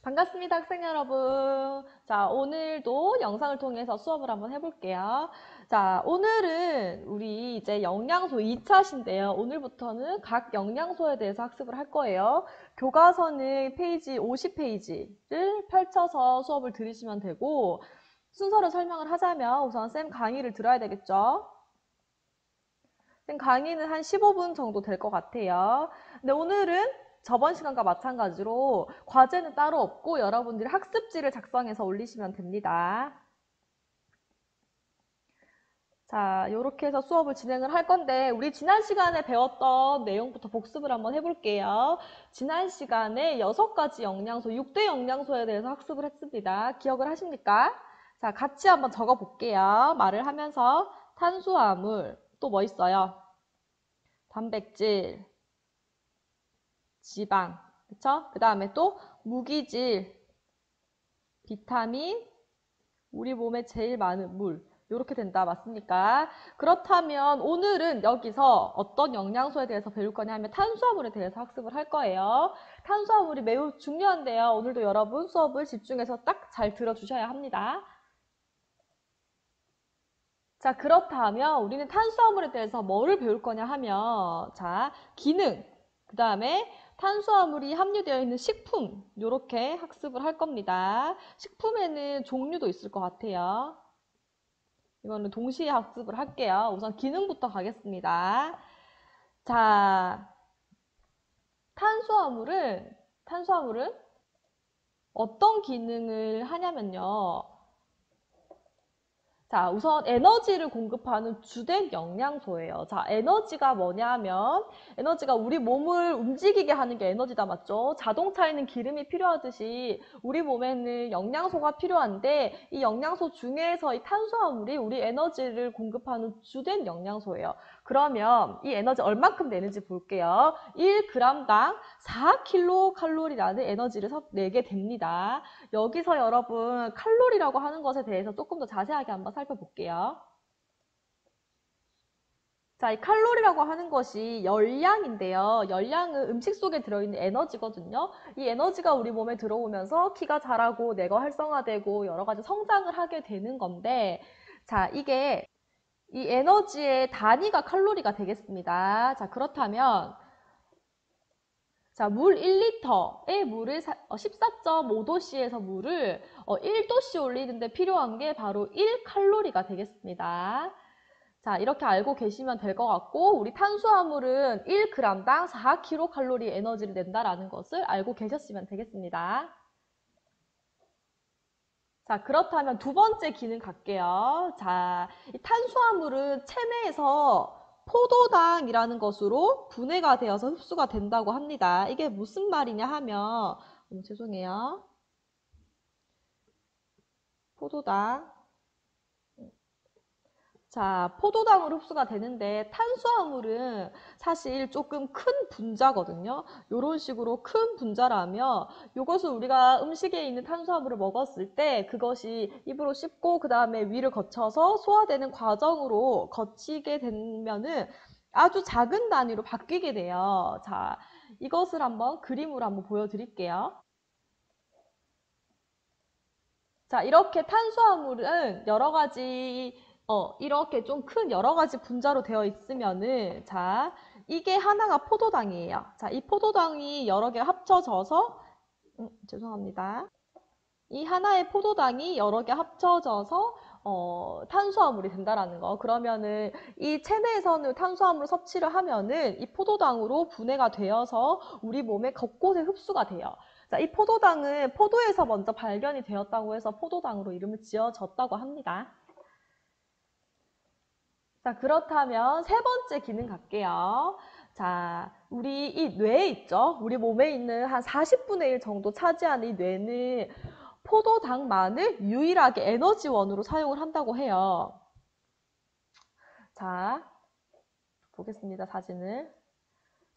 반갑습니다, 학생 여러분. 자, 오늘도 영상을 통해서 수업을 한번 해볼게요. 자, 오늘은 우리 이제 영양소 2차시인데요. 오늘부터는 각 영양소에 대해서 학습을 할 거예요. 교과서는 페이지 50페이지를 펼쳐서 수업을 들으시면 되고, 순서를 설명을 하자면 우선 쌤 강의를 들어야 되겠죠? 쌤 강의는 한 15분 정도 될 것 같아요. 근데 오늘은 저번 시간과 마찬가지로 과제는 따로 없고 여러분들이 학습지를 작성해서 올리시면 됩니다. 자, 이렇게 해서 수업을 진행을 할 건데 우리 지난 시간에 배웠던 내용부터 복습을 한번 해볼게요. 지난 시간에 6가지 영양소, 6대 영양소에 대해서 학습을 했습니다. 기억을 하십니까? 자, 같이 한번 적어볼게요. 말을 하면서 탄수화물, 또 뭐 있어요? 단백질, 지방, 그쵸? 그 다음에 또 무기질, 비타민, 우리 몸에 제일 많은 물. 이렇게 된다. 맞습니까? 그렇다면 오늘은 여기서 어떤 영양소에 대해서 배울 거냐 하면 탄수화물에 대해서 학습을 할 거예요. 탄수화물이 매우 중요한데요. 오늘도 여러분 수업을 집중해서 딱 잘 들어주셔야 합니다. 자, 그렇다면 우리는 탄수화물에 대해서 뭐를 배울 거냐 하면, 자, 기능, 그 다음에 탄수화물이 함유되어 있는 식품, 이렇게 학습을 할 겁니다. 식품에는 종류도 있을 것 같아요. 이거는 동시에 학습을 할게요. 우선 기능부터 가겠습니다. 자, 탄수화물은 어떤 기능을 하냐면요. 자, 우선 에너지를 공급하는 주된 영양소예요. 자, 에너지가 뭐냐면 에너지가 우리 몸을 움직이게 하는 게 에너지다, 맞죠? 자동차에는 기름이 필요하듯이 우리 몸에는 영양소가 필요한데 이 영양소 중에서 이 탄수화물이 우리 에너지를 공급하는 주된 영양소예요. 그러면 이 에너지 얼만큼 내는지 볼게요. 1g당 4kcal라는 에너지를 내게 됩니다. 여기서 여러분 칼로리라고 하는 것에 대해서 조금 더 자세하게 한번 살펴볼게요. 자, 이 칼로리라고 하는 것이 열량인데요. 열량은 음식 속에 들어있는 에너지거든요. 이 에너지가 우리 몸에 들어오면서 키가 자라고 뇌가 활성화되고 여러 가지 성장을 하게 되는 건데, 자, 이게 이 에너지의 단위가 칼로리가 되겠습니다. 자, 그렇다면 자, 물 1리터의 물을 14.5도씨에서 물을 1도씨 올리는데 필요한 게 바로 1칼로리가 되겠습니다. 자, 이렇게 알고 계시면 될 것 같고 우리 탄수화물은 1g당 4kcal 에너지를 낸다라는 것을 알고 계셨으면 되겠습니다. 자, 그렇다면 두 번째 기능 갈게요. 자, 이 탄수화물은 체내에서 포도당이라는 것으로 분해가 되어서 흡수가 된다고 합니다. 이게 무슨 말이냐 하면, 죄송해요. 포도당. 자, 포도당으로 흡수가 되는데 탄수화물은 사실 조금 큰 분자거든요. 이런 식으로 큰 분자라면 이것을 우리가 음식에 있는 탄수화물을 먹었을 때 그것이 입으로 씹고 그 다음에 위를 거쳐서 소화되는 과정으로 거치게 되면은 아주 작은 단위로 바뀌게 돼요. 자, 이것을 한번 그림으로 한번 보여드릴게요. 자, 이렇게 탄수화물은 여러 가지, 이렇게 좀 큰 여러 가지 분자로 되어 있으면은, 자, 이게 하나가 포도당이에요. 자, 이 포도당이 여러 개 합쳐져서, 죄송합니다. 이 하나의 포도당이 여러 개 합쳐져서, 탄수화물이 된다라는 거. 그러면은 이 체내에서는 탄수화물 섭취를 하면은 이 포도당으로 분해가 되어서 우리 몸의 곳곳에 흡수가 돼요. 자, 이 포도당은 포도에서 먼저 발견이 되었다고 해서 포도당으로 이름을 지어졌다고 합니다. 자, 그렇다면 세 번째 기능 갈게요. 자, 우리 이 뇌 있죠? 우리 몸에 있는 한 40분의 1 정도 차지하는 이 뇌는 포도당만을 유일하게 에너지원으로 사용을 한다고 해요. 자, 보겠습니다, 사진을.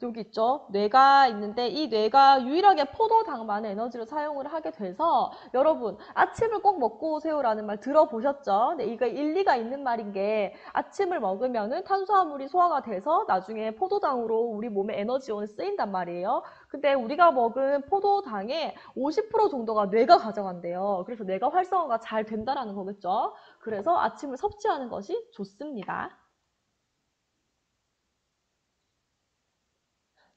여기 있죠. 뇌가 있는데 이 뇌가 유일하게 포도당만의 에너지를 사용을 하게 돼서 여러분 아침을 꼭 먹고 오세요라는 말 들어보셨죠? 네, 이거 일리가 있는 말인 게 아침을 먹으면은 탄수화물이 소화가 돼서 나중에 포도당으로 우리 몸에 에너지원이 쓰인단 말이에요. 근데 우리가 먹은 포도당의 50% 정도가 뇌가 가져간대요. 그래서 뇌가 활성화가 잘 된다라는 거겠죠. 그래서 아침을 섭취하는 것이 좋습니다.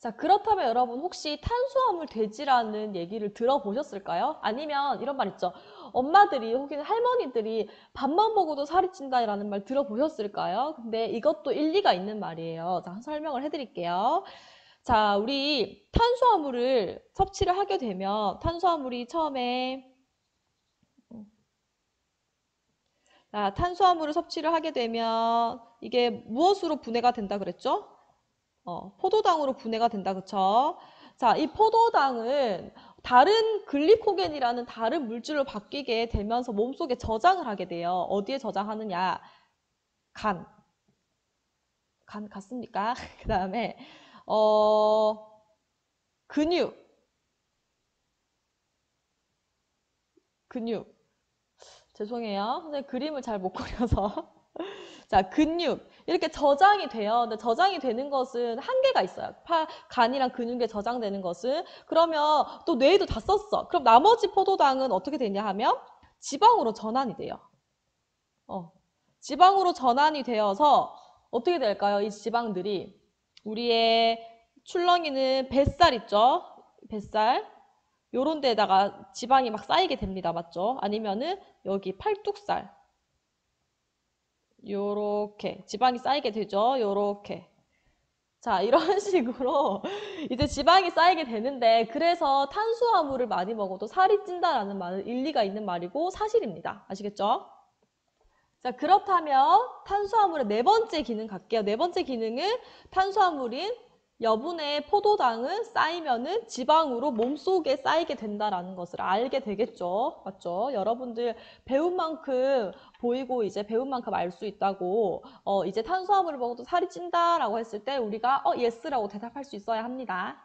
자, 그렇다면 여러분 혹시 탄수화물 돼지라는 얘기를 들어보셨을까요? 아니면 이런 말 있죠. 엄마들이 혹은 할머니들이 밥만 먹어도 살이 찐다라는 말 들어보셨을까요? 근데 이것도 일리가 있는 말이에요. 자, 설명을 해드릴게요. 자, 우리 탄수화물을 섭취를 하게 되면 탄수화물이 처음에 탄수화물을 섭취를 하게 되면 이게 무엇으로 분해가 된다 그랬죠? 포도당으로 분해가 된다, 그쵸? 자, 이 포도당은 다른 글리코겐이라는 다른 물질로 바뀌게 되면서 몸속에 저장을 하게 돼요. 어디에 저장하느냐? 간. 간 같습니까? 그 다음에, 근육. 근육. 죄송해요. 선생님 그림을 잘 못 그려서. 자, 근육. 이렇게 저장이 돼요. 근데 저장이 되는 것은 한계가 있어요. 간이랑 근육에 저장되는 것은. 그러면 또 뇌에도 다 썼어. 그럼 나머지 포도당은 어떻게 되냐 하면 지방으로 전환이 돼요. 지방으로 전환이 되어서 어떻게 될까요? 이 지방들이 우리의 출렁이는 뱃살 있죠? 뱃살. 요런 데다가 지방이 막 쌓이게 됩니다. 맞죠? 아니면은 여기 팔뚝살. 요렇게 지방이 쌓이게 되죠. 요렇게. 자, 이런 식으로 이제 지방이 쌓이게 되는데 그래서 탄수화물을 많이 먹어도 살이 찐다라는 말은 일리가 있는 말이고 사실입니다. 아시겠죠? 자, 그렇다면 탄수화물의 네 번째 기능 갈게요. 네 번째 기능은 탄수화물인 여분의 포도당은 쌓이면은 지방으로 몸속에 쌓이게 된다라는 것을 알게 되겠죠. 맞죠? 여러분들 배운 만큼 보이고 이제 배운 만큼 알 수 있다고 이제 탄수화물을 먹어도 살이 찐다라고 했을 때 우리가 예스라고 대답할 수 있어야 합니다.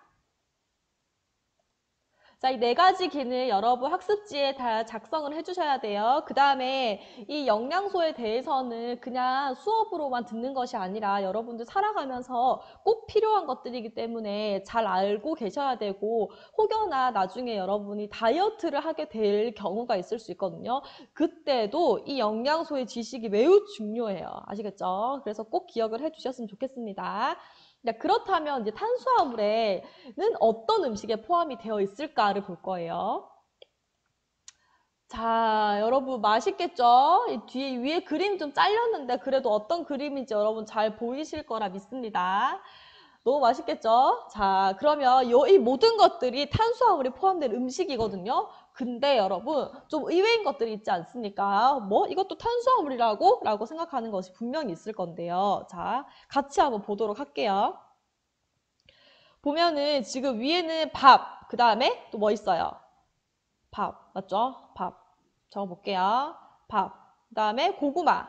자, 이 네 가지 기능 여러분 학습지에 다 작성을 해주셔야 돼요. 그 다음에 이 영양소에 대해서는 그냥 수업으로만 듣는 것이 아니라 여러분들 살아가면서 꼭 필요한 것들이기 때문에 잘 알고 계셔야 되고 혹여나 나중에 여러분이 다이어트를 하게 될 경우가 있을 수 있거든요. 그때도 이 영양소의 지식이 매우 중요해요. 아시겠죠? 그래서 꼭 기억을 해주셨으면 좋겠습니다. 그렇다면 이제 탄수화물에는 어떤 음식에 포함이 되어 있을까를 볼 거예요. 자, 여러분 맛있겠죠? 이 뒤에 위에 그림 좀 잘렸는데 그래도 어떤 그림인지 여러분 잘 보이실 거라 믿습니다. 너무 맛있겠죠? 자, 그러면 이 모든 것들이 탄수화물이 포함된 음식이거든요. 근데 여러분 좀 의외인 것들이 있지 않습니까? 뭐 이것도 탄수화물이라고? 라고 생각하는 것이 분명히 있을 건데요. 자, 같이 한번 보도록 할게요. 보면은 지금 위에는 밥, 그 다음에 또 뭐 있어요? 밥, 맞죠? 밥. 적어볼게요. 밥, 그 다음에 고구마,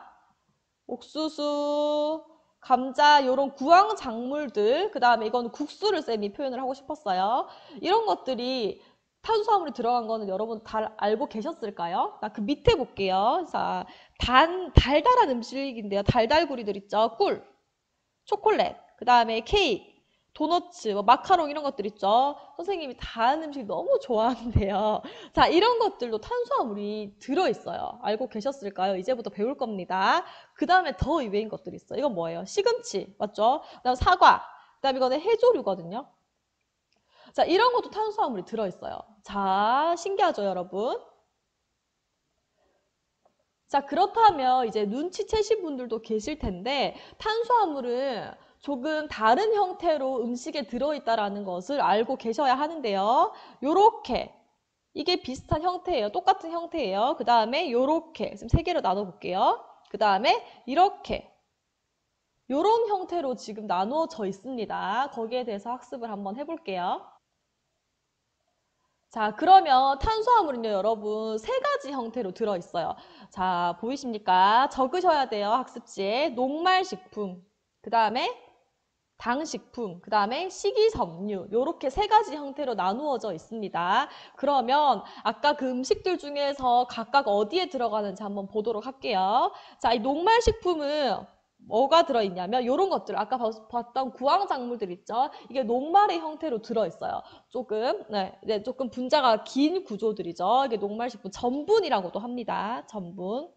옥수수, 감자, 요런 구황 작물들, 그 다음에 이건 국수를 쌤이 표현을 하고 싶었어요. 이런 것들이 탄수화물이 들어간 거는 여러분 다 알고 계셨을까요? 나 그 밑에 볼게요. 자, 달달한 음식인데요. 달달구리들 있죠? 꿀, 초콜릿, 그 다음에 케이크, 도너츠, 뭐 마카롱 이런 것들 있죠. 선생님이 다 하는 음식 너무 좋아하는데요. 자, 이런 것들도 탄수화물이 들어있어요. 알고 계셨을까요? 이제부터 배울 겁니다. 그 다음에 더 의외인 것들이 있어요. 이건 뭐예요? 시금치, 맞죠? 그 다음 사과, 그 다음 이거는 해조류거든요. 자, 이런 것도 탄수화물이 들어있어요. 자, 신기하죠, 여러분? 자, 그렇다면 이제 눈치채신 분들도 계실 텐데 탄수화물은 조금 다른 형태로 음식에 들어있다라는 것을 알고 계셔야 하는데요. 요렇게 이게 비슷한 형태예요. 똑같은 형태예요. 그 다음에 요렇게 지금 세 개로 나눠볼게요. 그 다음에 이렇게 요런 형태로 지금 나누어져 있습니다. 거기에 대해서 학습을 한번 해볼게요. 자, 그러면 탄수화물은요, 여러분, 세 가지 형태로 들어있어요. 자, 보이십니까? 적으셔야 돼요, 학습지에. 녹말식품. 그 다음에 당식품, 그 다음에 식이섬유, 요렇게 세 가지 형태로 나누어져 있습니다. 그러면 아까 그 음식들 중에서 각각 어디에 들어가는지 한번 보도록 할게요. 자, 이 녹말식품은 뭐가 들어있냐면 요런 것들, 아까 봤던 구황작물들 있죠? 이게 녹말의 형태로 들어있어요. 조금 분자가 긴 구조들이죠. 이게 녹말식품, 전분이라고도 합니다. 전분.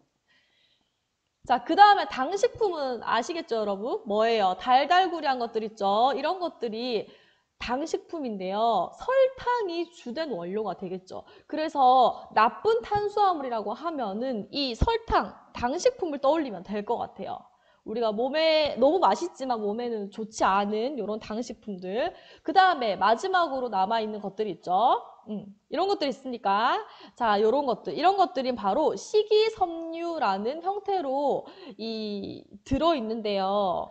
자, 그 다음에 당식품은 아시겠죠, 여러분? 뭐예요? 달달구리한 것들 있죠? 이런 것들이 당식품인데요. 설탕이 주된 원료가 되겠죠. 그래서 나쁜 탄수화물이라고 하면은 이 설탕, 당식품을 떠올리면 될 것 같아요. 우리가 몸에 너무 맛있지만 몸에는 좋지 않은 이런 당식품들. 그 다음에 마지막으로 남아있는 것들이 있죠. 이런 것들이 있으니까 자, 이런 것들이 바로 식이섬유라는 형태로 들어있는데요.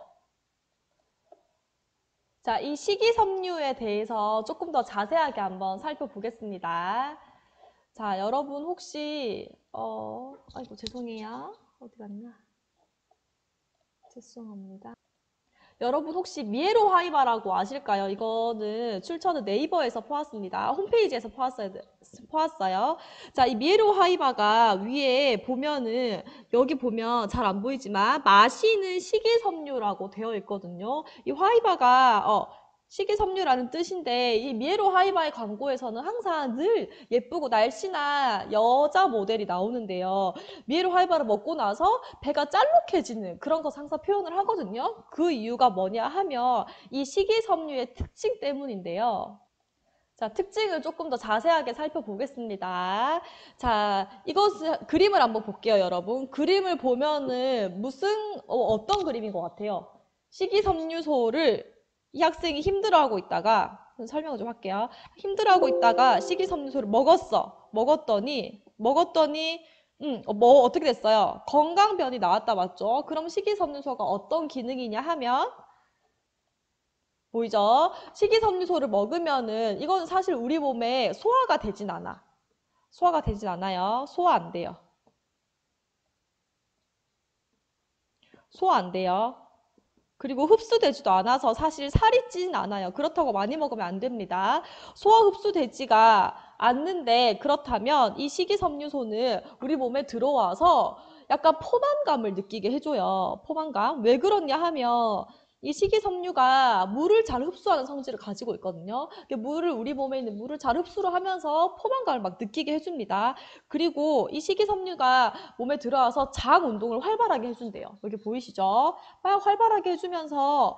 자, 이 식이섬유에 대해서 조금 더 자세하게 한번 살펴보겠습니다. 자, 여러분 혹시 아이고 죄송해요. 어디 갔나? 죄송합니다. 여러분 혹시 미에로 하이바라고 아실까요? 이거는 출처는 네이버에서 보았습니다. 홈페이지에서 보았어요. 자, 이 미에로 하이바가 위에 보면은 여기 보면 잘 안 보이지만 마시는 식이섬유라고 되어 있거든요. 이 하이바가 식이섬유라는 뜻인데 이 미에로 하이바의 광고에서는 항상 늘 예쁘고 날씬한 여자 모델이 나오는데요. 미에로 하이바를 먹고 나서 배가 짤룩해지는 그런 거 항상 표현을 하거든요. 그 이유가 뭐냐 하면 이 식이섬유의 특징 때문인데요. 자, 특징을 조금 더 자세하게 살펴보겠습니다. 자, 이것은 그림을 한번 볼게요, 여러분. 그림을 보면은 어떤 그림인 것 같아요? 식이섬유소를 이 학생이 힘들어하고 있다가 설명을 좀 할게요. 힘들어하고 있다가 식이섬유소를 먹었더니 어떻게 됐어요? 건강변이 나왔다, 맞죠? 그럼 식이섬유소가 어떤 기능이냐 하면 보이죠? 식이섬유소를 먹으면은 이건 사실 우리 몸에 소화가 되진 않아. 소화가 되진 않아요. 소화 안 돼요. 소화 안 돼요. 그리고 흡수되지도 않아서 사실 살이 찌진 않아요. 그렇다고 많이 먹으면 안 됩니다. 소화 흡수되지가 않는데 그렇다면 이 식이섬유소는 우리 몸에 들어와서 약간 포만감을 느끼게 해줘요. 포만감. 왜 그러냐 하면 이 식이섬유가 물을 잘 흡수하는 성질을 가지고 있거든요. 우리 몸에 있는 물을 잘 흡수를 하면서 포만감을 막 느끼게 해줍니다. 그리고 이 식이섬유가 몸에 들어와서 장 운동을 활발하게 해준대요. 여기 보이시죠? 활발하게 해주면서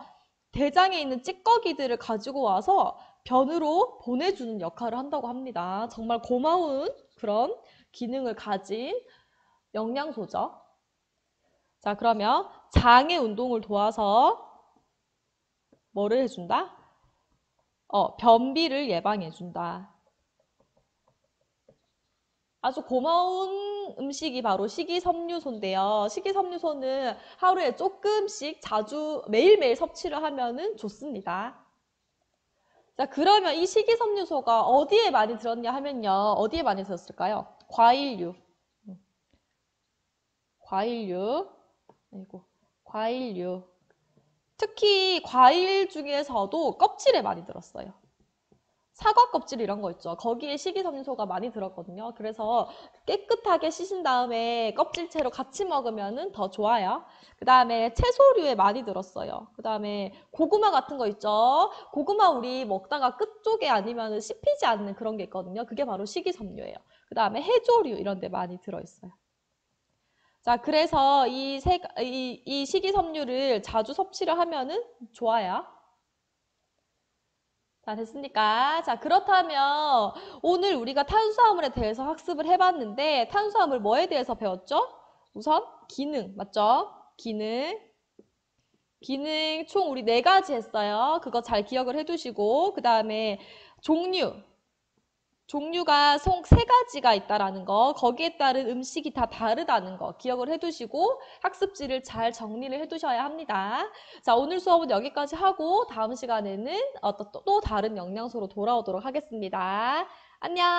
대장에 있는 찌꺼기들을 가지고 와서 변으로 보내주는 역할을 한다고 합니다. 정말 고마운 그런 기능을 가진 영양소죠. 자, 그러면 장의 운동을 도와서 뭐를 해준다? 변비를 예방해준다. 아주 고마운 음식이 바로 식이섬유소인데요. 식이섬유소는 하루에 조금씩 매일매일 섭취를 하면은 좋습니다. 자, 그러면 이 식이섬유소가 어디에 많이 들었냐 하면요. 어디에 많이 들었을까요? 과일류. 과일류. 아이고, 과일류. 특히 과일 중에서도 껍질에 많이 들었어요. 사과 껍질 이런 거 있죠. 거기에 식이섬유소가 많이 들었거든요. 그래서 깨끗하게 씻은 다음에 껍질채로 같이 먹으면 더 좋아요. 그 다음에 채소류에 많이 들었어요. 그 다음에 고구마 같은 거 있죠. 고구마 우리 먹다가 끝쪽에 아니면 씹히지 않는 그런 게 있거든요. 그게 바로 식이섬유예요. 그 다음에 해조류 이런 데 많이 들어있어요. 자, 그래서 이 식이섬유를 자주 섭취를 하면은 좋아요. 자, 됐습니까? 자, 그렇다면 오늘 우리가 탄수화물에 대해서 학습을 해봤는데 탄수화물 뭐에 대해서 배웠죠? 우선 기능, 맞죠? 기능 총 우리 4가지 했어요. 그거 잘 기억을 해두시고 그 다음에 종류가 총 3가지가 있다라는 거, 거기에 따른 음식이 다 다르다는 거 기억을 해두시고 학습지를 잘 정리를 해두셔야 합니다. 자, 오늘 수업은 여기까지 하고 다음 시간에는 또 다른 영양소로 돌아오도록 하겠습니다. 안녕!